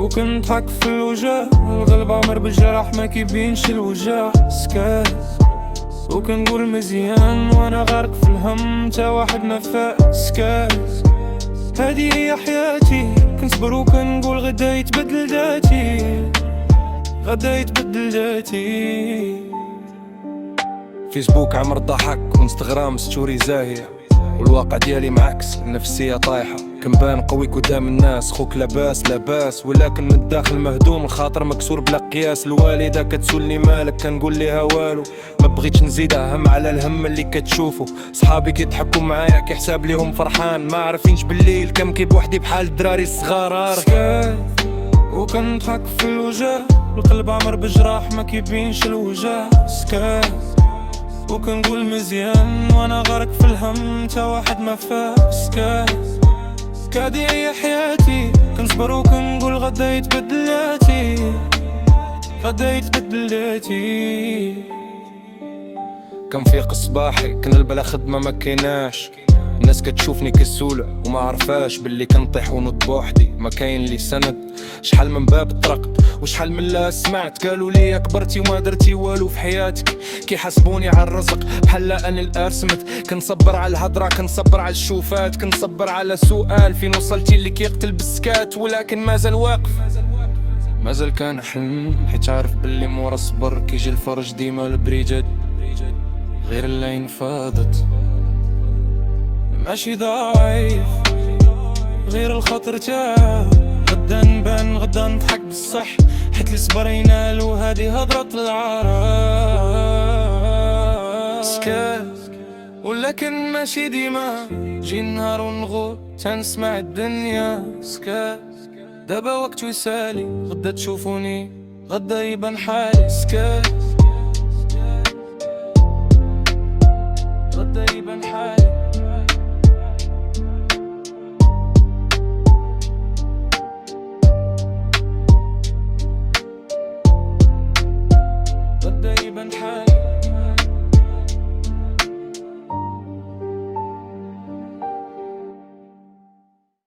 وكنضحك في الوجه، القلب عمر بالجرح ما كيبينش الوجع. سكات وكنقول مزيان وانا غارق في الهم تا واحد ما فاق. سكات هادي هي حياتي، كنصبر وكنقول غدا يتبدل ذاتي، غدا يتبدل ذاتي. فيسبوك عمر ضحك وانستغرام ستوري زاهية، والواقع ديالي معكس النفسية طايحة. كنبان قوي قدام الناس، خوك لاباس ولكن من الداخل مهدوم، الخاطر مكسور بلا قياس. الوالدة كتسولني مالك، كنقول ليها والو، ما بغيتش نزيدها هم على الهم اللي كتشوفو. صحابي كيضحكوا معايا كيحساب ليهم فرحان، ما عارفينش بالليل كم كي بوحدي بحال الدراري الصغار. سكات وكنضحك في الوجه، القلب عمر بجراح ما كيبينش الوجع. سكات وكنقول مزيان وانا غارق في الهم تا واحد ما فاق. سكات هادي هي حياتي، كنصبر وكنقول غدا يتبدل ذاتي، غدا يتبدل ذاتي. كنفيق الصباحي كنلبى لا خدمة ما كايناش، الناس كتشوفني كسولة وما عرفاش باللي كنطيح ونوض بوحدي، ما كاين لي سند. شحال من باب طرقت وشحال من لا سمعت، قالوا لي كبرتي وما درتي والو في حياتك، كيحاسبوني على الرزق بحال لا انا الارسمت. كنصبر على الهضره، كنصبر على الشوفات، كنصبر على سؤال فين وصلتي اللي كيقتل بالسكات. ولكن مازال واقف، مازال كان حلم، حيت عارف باللي مورا الصبر كيجي الفرج ديما البريجات. غير اللين فاضت ماشي ضعيف، غير الخاطر تاه. غدا نبان غدا نضحك بالصح، حيت اللي صبر ينال وهادي هضرة العراس. سكات ولكن ماشي ديما، جي النهار ونغور تنسمع الدنيا. سكات دابا وقت ويسالي، غدا تشوفوني غدا يبان حالي. سكات غدا يبان حالي. غدا يبان حالي.